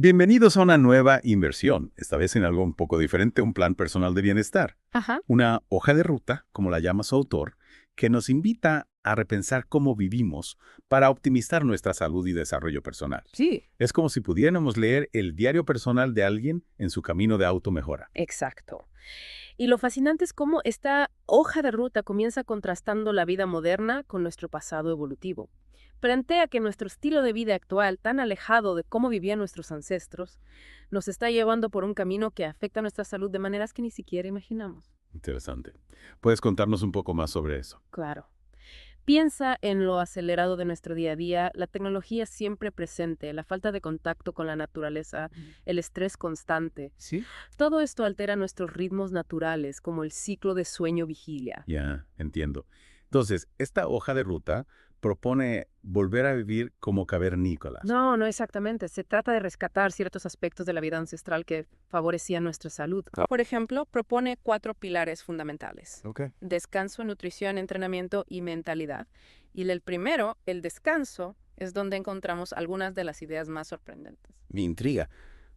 Bienvenidos a una nueva inversión, esta vez en algo un poco diferente, un plan personal de bienestar. Ajá, Una hoja de ruta, como la llama su autor, que nos invita a repensar cómo vivimos para optimizar nuestra salud y desarrollo personal. sí, Es como si pudiéramos leer el diario personal de alguien en su camino de automejora. exacto. Y lo fascinante es cómo esta hoja de ruta comienza contrastando la vida moderna con nuestro pasado evolutivo. Plantea que nuestro estilo de vida actual, tan alejado de cómo vivían nuestros ancestros, nos está llevando por un camino que afecta nuestra salud de maneras que ni siquiera imaginamos. Interesante. ¿Puedes contarnos un poco más sobre eso? Claro. Piensa en lo acelerado de nuestro día a día, la tecnología siempre presente, la falta de contacto con la naturaleza, el estrés constante. Sí. Todo esto altera nuestros ritmos naturales, como el ciclo de sueño-vigilia. Ya, entiendo. Entonces, esta hoja de ruta propone volver a vivir como cavernícolas. No, no exactamente. Se trata de rescatar ciertos aspectos de la vida ancestral que favorecían nuestra salud. Por ejemplo, propone 4 pilares fundamentales: Ok. descanso, nutrición, entrenamiento y mentalidad. Y el primero, el descanso, es donde encontramos algunas de las ideas más sorprendentes. Me intriga.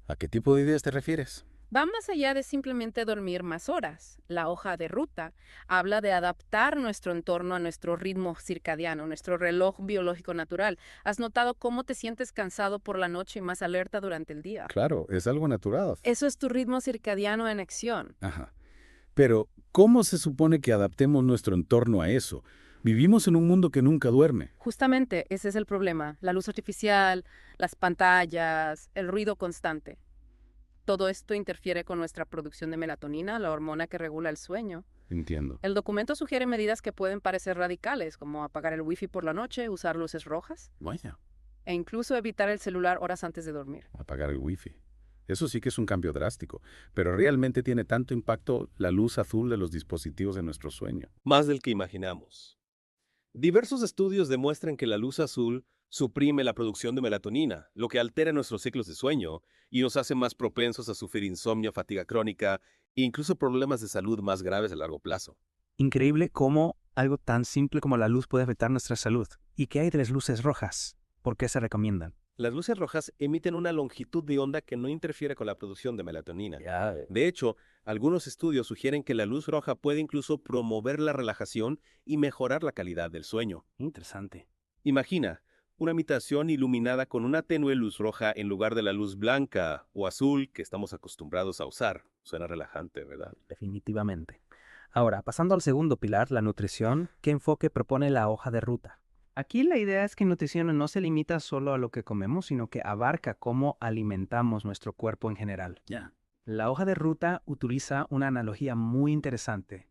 ¿A qué tipo de ideas te refieres? Va más allá de simplemente dormir más horas. La hoja de ruta habla de adaptar nuestro entorno a nuestro ritmo circadiano, nuestro reloj biológico natural. ¿Has notado cómo te sientes cansado por la noche y más alerta durante el día? Claro, es algo natural. Eso es tu ritmo circadiano en acción. Ajá. Pero, ¿cómo se supone que adaptemos nuestro entorno a eso? Vivimos en un mundo que nunca duerme. Justamente ese es el problema. La luz artificial, las pantallas, el ruido constante. Todo esto interfiere con nuestra producción de melatonina, la hormona que regula el sueño. Entiendo. El documento sugiere medidas que pueden parecer radicales, como apagar el wifi por la noche, usar luces rojas Vaya, e incluso evitar el celular horas antes de dormir. apagar el wifi. Eso sí que es un cambio drástico, pero realmente tiene tanto impacto la luz azul de los dispositivos en nuestro sueño. Más del que imaginamos. Diversos estudios demuestran que la luz azul suprime la producción de melatonina, lo que altera nuestros ciclos de sueño y nos hace más propensos a sufrir insomnio, fatiga crónica e incluso problemas de salud más graves a largo plazo. Increíble cómo algo tan simple como la luz puede afectar nuestra salud. ¿Y qué hay de las luces rojas? ¿Por qué se recomiendan? Las luces rojas emiten una longitud de onda que no interfiere con la producción de melatonina. Ya. De hecho, algunos estudios sugieren que la luz roja puede incluso promover la relajación y mejorar la calidad del sueño. Interesante. Imagina una habitación iluminada con una tenue luz roja en lugar de la luz blanca o azul que estamos acostumbrados a usar. Suena relajante, ¿verdad? Definitivamente. Ahora, pasando al segundo pilar, la nutrición, ¿qué enfoque propone la hoja de ruta? Aquí la idea es que nutrición no se limita solo a lo que comemos, sino que abarca cómo alimentamos nuestro cuerpo en general. Ya. La hoja de ruta utiliza una analogía muy interesante.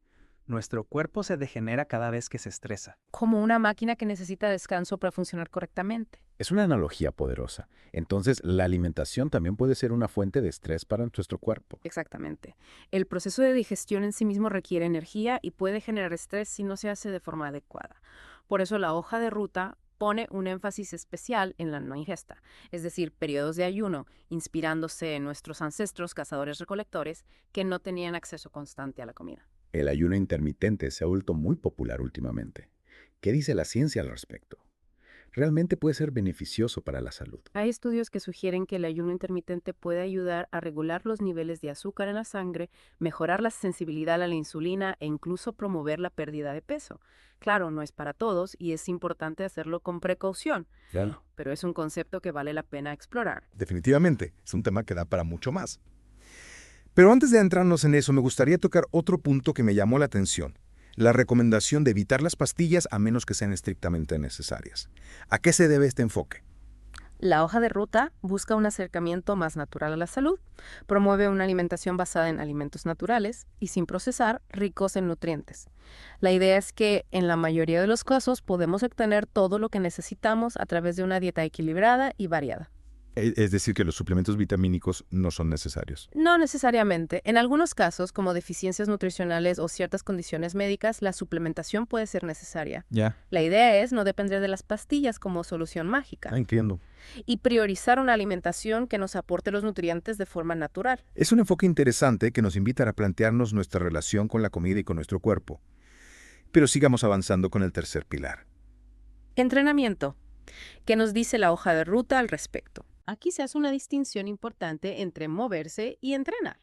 Nuestro cuerpo se degenera cada vez que se estresa. Como una máquina que necesita descanso para funcionar correctamente. Es una analogía poderosa. Entonces, la alimentación también puede ser una fuente de estrés para nuestro cuerpo. Exactamente. El proceso de digestión en sí mismo requiere energía y puede generar estrés si no se hace de forma adecuada. Por eso la hoja de ruta pone un énfasis especial en la no ingesta, es decir, periodos de ayuno, inspirándose en nuestros ancestros cazadores-recolectores que no tenían acceso constante a la comida. El ayuno intermitente se ha vuelto muy popular últimamente. ¿Qué dice la ciencia al respecto? Realmente puede ser beneficioso para la salud. Hay estudios que sugieren que el ayuno intermitente puede ayudar a regular los niveles de azúcar en la sangre, mejorar la sensibilidad a la insulina e incluso promover la pérdida de peso. Claro, no es para todos y es importante hacerlo con precaución, Claro. pero es un concepto que vale la pena explorar. Definitivamente, es un tema que da para mucho más. Pero antes de adentrarnos en eso, me gustaría tocar otro punto que me llamó la atención. La recomendación de evitar las pastillas a menos que sean estrictamente necesarias. ¿A qué se debe este enfoque? La hoja de ruta busca un acercamiento más natural a la salud, promueve una alimentación basada en alimentos naturales y sin procesar, ricos en nutrientes. La idea es que en la mayoría de los casos podemos obtener todo lo que necesitamos a través de una dieta equilibrada y variada. Es decir, que los suplementos vitamínicos no son necesarios. No necesariamente. En algunos casos, como deficiencias nutricionales o ciertas condiciones médicas, la suplementación puede ser necesaria. Ya. La idea es no depender de las pastillas como solución mágica Entiendo. y priorizar una alimentación que nos aporte los nutrientes de forma natural. Es un enfoque interesante que nos invita a replantearnos nuestra relación con la comida y con nuestro cuerpo. Pero sigamos avanzando con el tercer pilar. Entrenamiento. ¿Qué nos dice la hoja de ruta al respecto? Aquí se hace una distinción importante entre moverse y entrenar.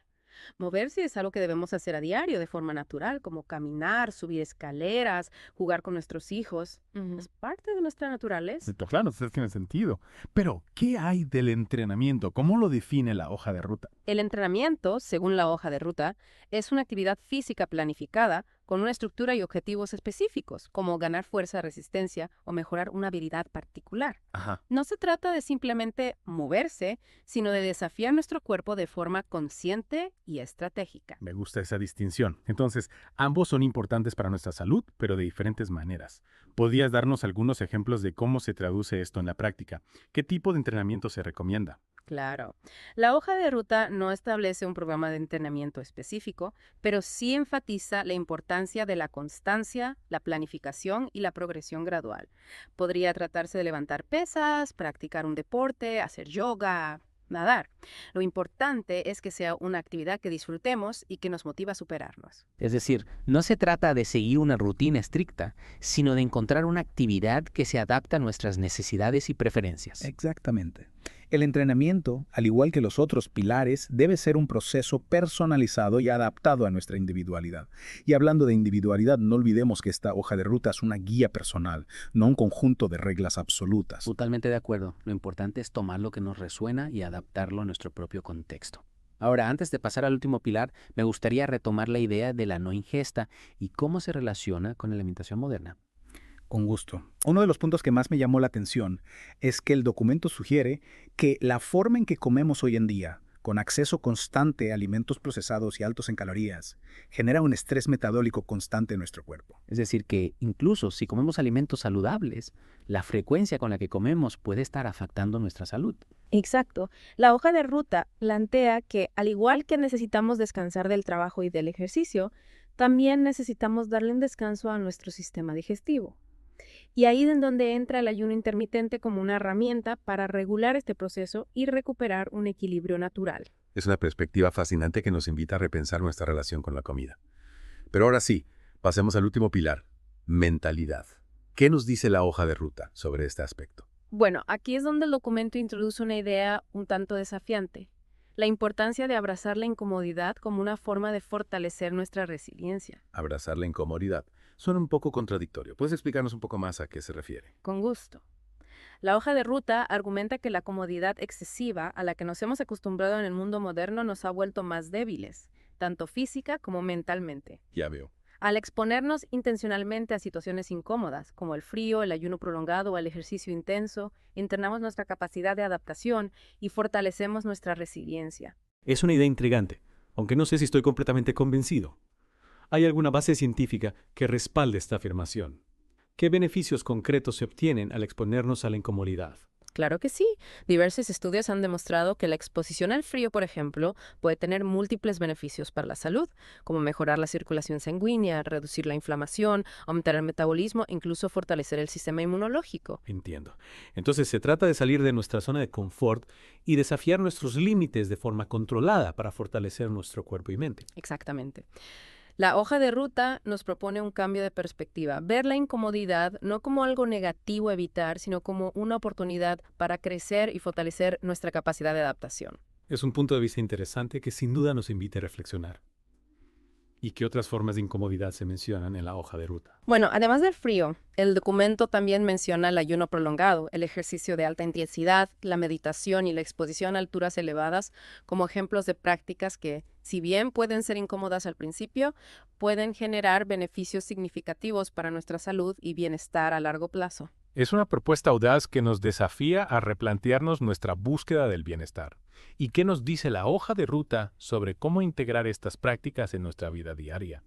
Moverse es algo que debemos hacer a diario de forma natural, como caminar, subir escaleras, jugar con nuestros hijos. Es parte de nuestra naturaleza. Claro, eso tiene sentido. Pero, ¿qué hay del entrenamiento? ¿Cómo lo define la hoja de ruta? El entrenamiento, según la hoja de ruta, es una actividad física planificada con una estructura y objetivos específicos, como ganar fuerza, resistencia o mejorar una habilidad particular. Ajá. No se trata de simplemente moverse, sino de desafiar nuestro cuerpo de forma consciente y estratégica. Me gusta esa distinción. Entonces, ambos son importantes para nuestra salud, pero de diferentes maneras. ¿Podrías darnos algunos ejemplos de cómo se traduce esto en la práctica? ¿Qué tipo de entrenamiento se recomienda? Claro. La hoja de ruta no establece un programa de entrenamiento específico, pero sí enfatiza la importancia de la constancia, la planificación y la progresión gradual. Podría tratarse de levantar pesas, practicar un deporte, hacer yoga, nadar. Lo importante es que sea una actividad que disfrutemos y que nos motiva a superarnos. Es decir, no se trata de seguir una rutina estricta, sino de encontrar una actividad que se adapte a nuestras necesidades y preferencias. Exactamente. El entrenamiento, al igual que los otros pilares, debe ser un proceso personalizado y adaptado a nuestra individualidad. Y hablando de individualidad, no olvidemos que esta hoja de ruta es una guía personal, no un conjunto de reglas absolutas. Totalmente de acuerdo. Lo importante es tomar lo que nos resuena y adaptarlo a nuestro propio contexto. Ahora, antes de pasar al último pilar, me gustaría retomar la idea de la no ingesta y cómo se relaciona con la alimentación moderna. Con gusto. Uno de los puntos que más me llamó la atención es que el documento sugiere que la forma en que comemos hoy en día, con acceso constante a alimentos procesados y altos en calorías, genera un estrés metabólico constante en nuestro cuerpo. Es decir, que incluso si comemos alimentos saludables, la frecuencia con la que comemos puede estar afectando nuestra salud. Exacto. La hoja de ruta plantea que, al igual que necesitamos descansar del trabajo y del ejercicio, también necesitamos darle un descanso a nuestro sistema digestivo. Y ahí es en donde entra el ayuno intermitente como una herramienta para regular este proceso y recuperar un equilibrio natural. Es una perspectiva fascinante que nos invita a repensar nuestra relación con la comida. Pero ahora sí, pasemos al último pilar, mentalidad. ¿Qué nos dice la hoja de ruta sobre este aspecto? Bueno, aquí es donde el documento introduce una idea un tanto desafiante: la importancia de abrazar la incomodidad como una forma de fortalecer nuestra resiliencia. Abrazar la incomodidad. Suena un poco contradictorio. ¿Puedes explicarnos un poco más a qué se refiere? Con gusto. La hoja de ruta argumenta que la comodidad excesiva a la que nos hemos acostumbrado en el mundo moderno nos ha vuelto más débiles, tanto física como mentalmente. Ya veo. Al exponernos intencionalmente a situaciones incómodas, como el frío, el ayuno prolongado o el ejercicio intenso, entrenamos nuestra capacidad de adaptación y fortalecemos nuestra resiliencia. Es una idea intrigante, aunque no sé si estoy completamente convencido. ¿Hay alguna base científica que respalde esta afirmación? ¿Qué beneficios concretos se obtienen al exponernos a la incomodidad? Claro que sí. Diversos estudios han demostrado que la exposición al frío, por ejemplo, puede tener múltiples beneficios para la salud, como mejorar la circulación sanguínea, reducir la inflamación, aumentar el metabolismo e incluso fortalecer el sistema inmunológico. Entiendo. Entonces se trata de salir de nuestra zona de confort y desafiar nuestros límites de forma controlada para fortalecer nuestro cuerpo y mente. Exactamente. La hoja de ruta nos propone un cambio de perspectiva, ver la incomodidad no como algo negativo a evitar, sino como una oportunidad para crecer y fortalecer nuestra capacidad de adaptación. Es un punto de vista interesante que sin duda nos invita a reflexionar. ¿Y qué otras formas de incomodidad se mencionan en la hoja de ruta? Bueno, además del frío, el documento también menciona el ayuno prolongado, el ejercicio de alta intensidad, la meditación y la exposición a alturas elevadas como ejemplos de prácticas que, si bien pueden ser incómodas al principio, pueden generar beneficios significativos para nuestra salud y bienestar a largo plazo. Es una propuesta audaz que nos desafía a replantearnos nuestra búsqueda del bienestar. ¿Y qué nos dice la hoja de ruta sobre cómo integrar estas prácticas en nuestra vida diaria?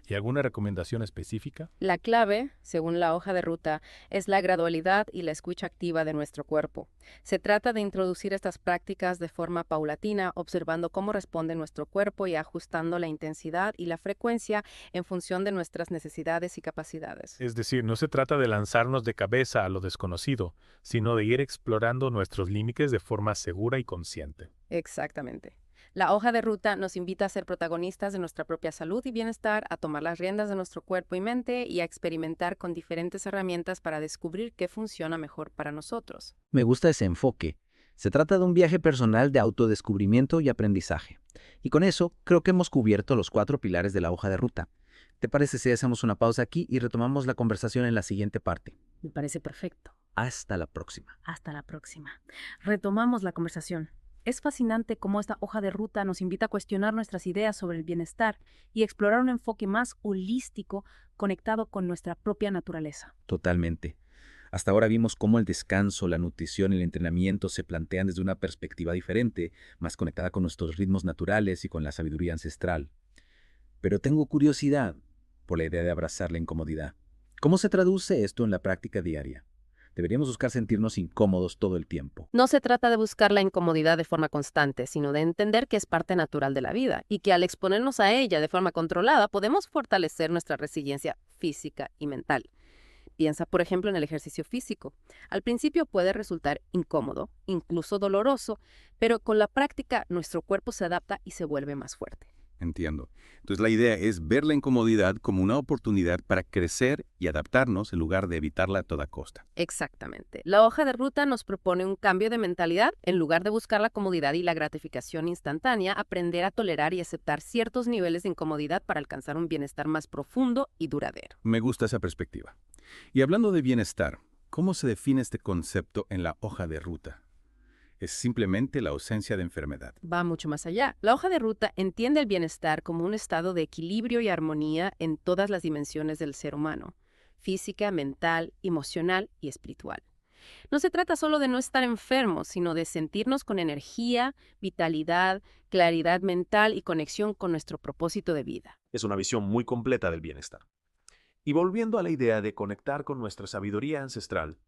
¿Y alguna recomendación específica? La clave, según la hoja de ruta, es la gradualidad y la escucha activa de nuestro cuerpo. Se trata de introducir estas prácticas de forma paulatina, observando cómo responde nuestro cuerpo y ajustando la intensidad y la frecuencia en función de nuestras necesidades y capacidades. Es decir, no se trata de lanzarnos de cabeza a lo desconocido, sino de ir explorando nuestros límites de forma segura y consciente. Exactamente. La hoja de ruta nos invita a ser protagonistas de nuestra propia salud y bienestar, a tomar las riendas de nuestro cuerpo y mente y a experimentar con diferentes herramientas para descubrir qué funciona mejor para nosotros. Me gusta ese enfoque. Se trata de un viaje personal de autodescubrimiento y aprendizaje. Y con eso, creo que hemos cubierto los 4 pilares de la hoja de ruta. ¿Te parece si hacemos una pausa aquí y retomamos la conversación en la siguiente parte? Me parece perfecto. Hasta la próxima. Hasta la próxima. Retomamos la conversación. Es fascinante cómo esta hoja de ruta nos invita a cuestionar nuestras ideas sobre el bienestar y explorar un enfoque más holístico conectado con nuestra propia naturaleza. Totalmente. Hasta ahora vimos cómo el descanso, la nutrición y el entrenamiento se plantean desde una perspectiva diferente, más conectada con nuestros ritmos naturales y con la sabiduría ancestral. Pero tengo curiosidad por la idea de abrazar la incomodidad. ¿Cómo se traduce esto en la práctica diaria? Deberíamos buscar sentirnos incómodos todo el tiempo. No se trata de buscar la incomodidad de forma constante, sino de entender que es parte natural de la vida y que al exponernos a ella de forma controlada podemos fortalecer nuestra resiliencia física y mental. Piensa, por ejemplo, en el ejercicio físico. Al principio puede resultar incómodo, incluso doloroso, pero con la práctica nuestro cuerpo se adapta y se vuelve más fuerte. Entiendo. Entonces la idea es ver la incomodidad como una oportunidad para crecer y adaptarnos en lugar de evitarla a toda costa. Exactamente. La hoja de ruta nos propone un cambio de mentalidad. En lugar de buscar la comodidad y la gratificación instantánea, aprender a tolerar y aceptar ciertos niveles de incomodidad para alcanzar un bienestar más profundo y duradero. Me gusta esa perspectiva. Y hablando de bienestar, ¿cómo se define este concepto en la hoja de ruta? Es simplemente la ausencia de enfermedad. Va mucho más allá. La hoja de ruta entiende el bienestar como un estado de equilibrio y armonía en todas las dimensiones del ser humano: física, mental, emocional y espiritual. No se trata solo de no estar enfermos, sino de sentirnos con energía, vitalidad, claridad mental y conexión con nuestro propósito de vida. Es una visión muy completa del bienestar. Y volviendo a la idea de conectar con nuestra sabiduría ancestral,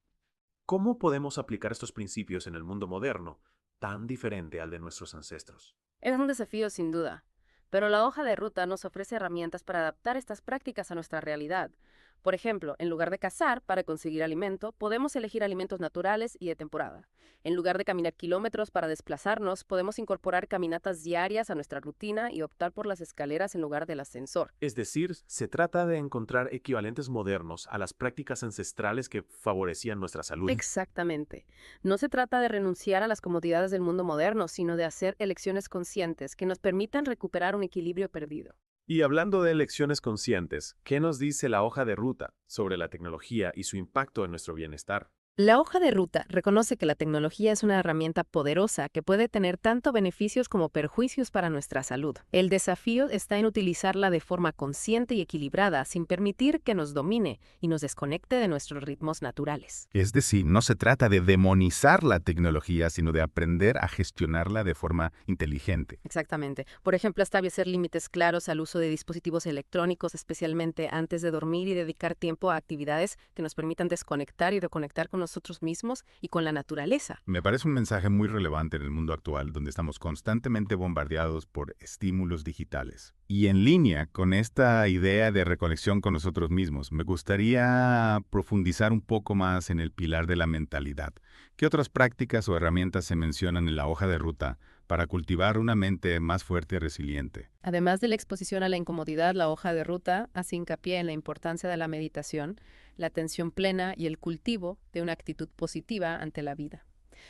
¿cómo podemos aplicar estos principios en el mundo moderno, tan diferente al de nuestros ancestros? Es un desafío sin duda, pero la hoja de ruta nos ofrece herramientas para adaptar estas prácticas a nuestra realidad. Por ejemplo, en lugar de cazar para conseguir alimento, podemos elegir alimentos naturales y de temporada. En lugar de caminar kilómetros para desplazarnos, podemos incorporar caminatas diarias a nuestra rutina y optar por las escaleras en lugar del ascensor. Es decir, se trata de encontrar equivalentes modernos a las prácticas ancestrales que favorecían nuestra salud. Exactamente. No se trata de renunciar a las comodidades del mundo moderno, sino de hacer elecciones conscientes que nos permitan recuperar un equilibrio perdido. Y hablando de elecciones conscientes, ¿qué nos dice la hoja de ruta sobre la tecnología y su impacto en nuestro bienestar? La hoja de ruta reconoce que la tecnología es una herramienta poderosa que puede tener tanto beneficios como perjuicios para nuestra salud. El desafío está en utilizarla de forma consciente y equilibrada, sin permitir que nos domine y nos desconecte de nuestros ritmos naturales. Es decir, no se trata de demonizar la tecnología, sino de aprender a gestionarla de forma inteligente. Exactamente. Por ejemplo, establecer límites claros al uso de dispositivos electrónicos, especialmente antes de dormir, y dedicar tiempo a actividades que nos permitan desconectar y reconectar con nosotros mismos y con la naturaleza. Me parece un mensaje muy relevante en el mundo actual, donde estamos constantemente bombardeados por estímulos digitales. Y en línea con esta idea de reconexión con nosotros mismos, me gustaría profundizar un poco más en el pilar de la mentalidad. ¿Qué otras prácticas o herramientas se mencionan en la hoja de ruta para cultivar una mente más fuerte y resiliente? Además de la exposición a la incomodidad, la hoja de ruta hace hincapié en la importancia de la meditación, la atención plena y el cultivo de una actitud positiva ante la vida.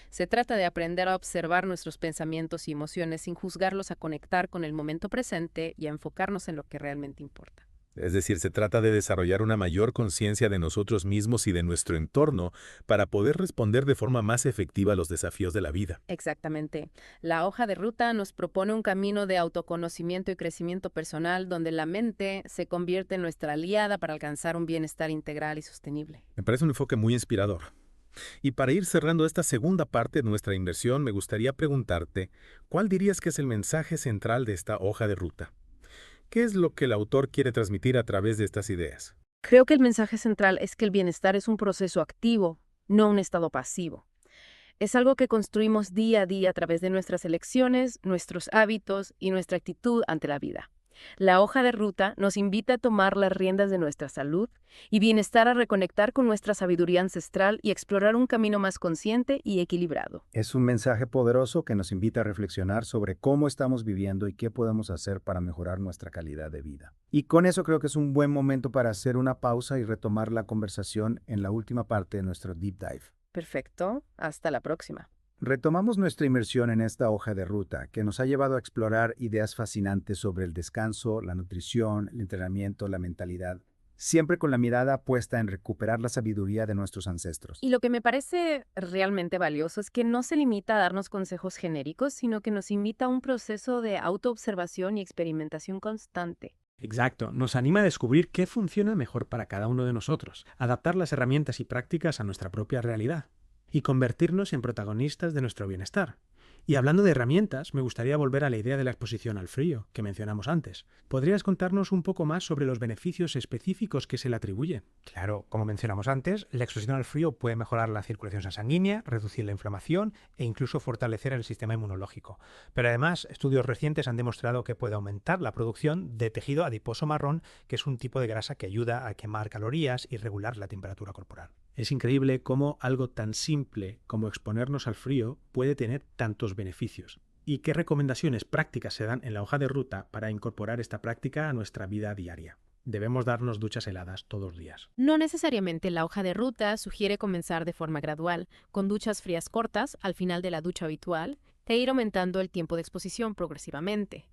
Se trata de aprender a observar nuestros pensamientos y emociones sin juzgarlos, a conectar con el momento presente y a enfocarnos en lo que realmente importa. Es decir, se trata de desarrollar una mayor conciencia de nosotros mismos y de nuestro entorno para poder responder de forma más efectiva a los desafíos de la vida. Exactamente. La hoja de ruta nos propone un camino de autoconocimiento y crecimiento personal donde la mente se convierte en nuestra aliada para alcanzar un bienestar integral y sostenible. Me parece un enfoque muy inspirador. Y para ir cerrando esta segunda parte de nuestra inversión, me gustaría preguntarte, ¿cuál dirías que es el mensaje central de esta hoja de ruta? ¿Qué es lo que el autor quiere transmitir a través de estas ideas? Creo que el mensaje central es que el bienestar es un proceso activo, no un estado pasivo. Es algo que construimos día a día a través de nuestras elecciones, nuestros hábitos y nuestra actitud ante la vida. La hoja de ruta nos invita a tomar las riendas de nuestra salud y bienestar, a reconectar con nuestra sabiduría ancestral y explorar un camino más consciente y equilibrado. Es un mensaje poderoso que nos invita a reflexionar sobre cómo estamos viviendo y qué podemos hacer para mejorar nuestra calidad de vida. Y con eso creo que es un buen momento para hacer una pausa y retomar la conversación en la última parte de nuestro Deep Dive. Perfecto. Hasta la próxima. Retomamos nuestra inmersión en esta hoja de ruta, que nos ha llevado a explorar ideas fascinantes sobre el descanso, la nutrición, el entrenamiento, la mentalidad, siempre con la mirada puesta en recuperar la sabiduría de nuestros ancestros. Y lo que me parece realmente valioso es que no se limita a darnos consejos genéricos, sino que nos invita a un proceso de autoobservación y experimentación constante. Exacto, nos anima a descubrir qué funciona mejor para cada uno de nosotros, adaptar las herramientas y prácticas a nuestra propia realidad y convertirnos en protagonistas de nuestro bienestar. Y hablando de herramientas, me gustaría volver a la idea de la exposición al frío, que mencionamos antes. ¿Podrías contarnos un poco más sobre los beneficios específicos que se le atribuyen? Claro, como mencionamos antes, la exposición al frío puede mejorar la circulación sanguínea, reducir la inflamación e incluso fortalecer el sistema inmunológico. Pero además, estudios recientes han demostrado que puede aumentar la producción de tejido adiposo marrón, que es un tipo de grasa que ayuda a quemar calorías y regular la temperatura corporal. Es increíble cómo algo tan simple como exponernos al frío puede tener tantos beneficios. ¿Y qué recomendaciones prácticas se dan en la hoja de ruta para incorporar esta práctica a nuestra vida diaria? Debemos darnos duchas heladas todos los días. No necesariamente la hoja de ruta sugiere comenzar de forma gradual, con duchas frías cortas al final de la ducha habitual, e ir aumentando el tiempo de exposición progresivamente.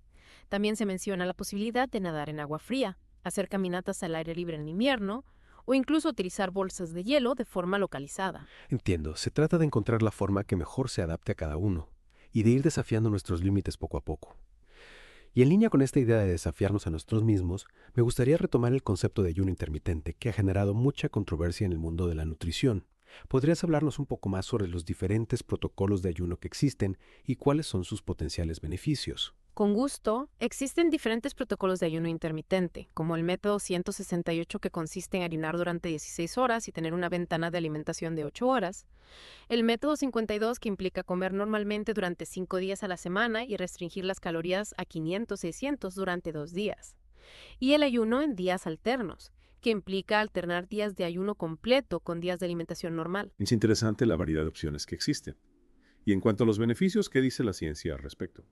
También se menciona la posibilidad de nadar en agua fría, hacer caminatas al aire libre en invierno, o incluso utilizar bolsas de hielo de forma localizada. Entiendo, se trata de encontrar la forma que mejor se adapte a cada uno y de ir desafiando nuestros límites poco a poco. Y en línea con esta idea de desafiarnos a nosotros mismos, me gustaría retomar el concepto de ayuno intermitente que ha generado mucha controversia en el mundo de la nutrición. ¿Podrías hablarnos un poco más sobre los diferentes protocolos de ayuno que existen y cuáles son sus potenciales beneficios? Con gusto, existen diferentes protocolos de ayuno intermitente, como el método 168 que consiste en ayunar durante 16 horas y tener una ventana de alimentación de 8 horas, el método 52 que implica comer normalmente durante 5 días a la semana y restringir las calorías a 500-600 durante 2 días, y el ayuno en días alternos, que implica alternar días de ayuno completo con días de alimentación normal. Es interesante la variedad de opciones que existen. Y en cuanto a los beneficios, ¿qué dice la ciencia al respecto?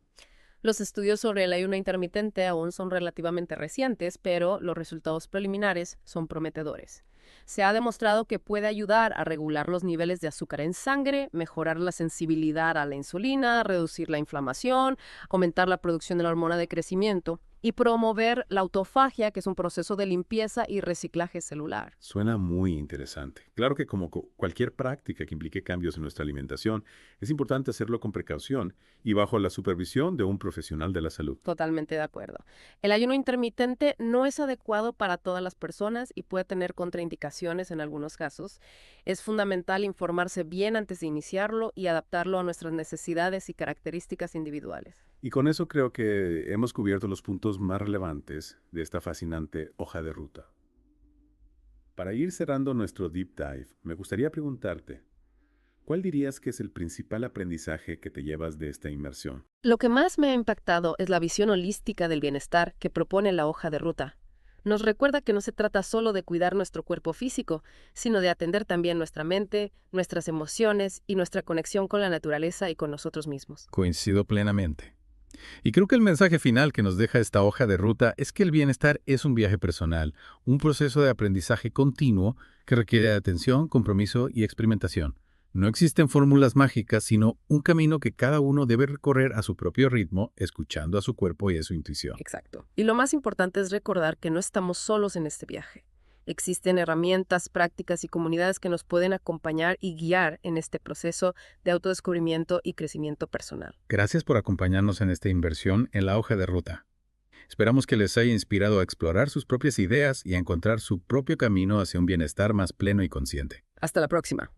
Los estudios sobre el ayuno intermitente aún son relativamente recientes, pero los resultados preliminares son prometedores. Se ha demostrado que puede ayudar a regular los niveles de azúcar en sangre, mejorar la sensibilidad a la insulina, reducir la inflamación, aumentar la producción de la hormona de crecimiento y promover la autofagia, que es un proceso de limpieza y reciclaje celular. Suena muy interesante. Claro que como cualquier práctica que implique cambios en nuestra alimentación, es importante hacerlo con precaución y bajo la supervisión de un profesional de la salud. Totalmente de acuerdo. El ayuno intermitente no es adecuado para todas las personas y puede tener contraindicaciones en algunos casos. Es fundamental informarse bien antes de iniciarlo y adaptarlo a nuestras necesidades y características individuales. Y con eso creo que hemos cubierto los puntos más relevantes de esta fascinante hoja de ruta. Para ir cerrando nuestro deep dive, me gustaría preguntarte, ¿cuál dirías que es el principal aprendizaje que te llevas de esta inmersión? Lo que más me ha impactado es la visión holística del bienestar que propone la hoja de ruta. Nos recuerda que no se trata solo de cuidar nuestro cuerpo físico, sino de atender también nuestra mente, nuestras emociones y nuestra conexión con la naturaleza y con nosotros mismos. Coincido plenamente. Y creo que el mensaje final que nos deja esta hoja de ruta es que el bienestar es un viaje personal, un proceso de aprendizaje continuo que requiere atención, compromiso y experimentación. No existen fórmulas mágicas, sino un camino que cada uno debe recorrer a su propio ritmo, escuchando a su cuerpo y a su intuición. Exacto. Y lo más importante es recordar que no estamos solos en este viaje. Existen herramientas, prácticas y comunidades que nos pueden acompañar y guiar en este proceso de autodescubrimiento y crecimiento personal. Gracias por acompañarnos en esta inversión en la hoja de ruta. Esperamos que les haya inspirado a explorar sus propias ideas y a encontrar su propio camino hacia un bienestar más pleno y consciente. Hasta la próxima.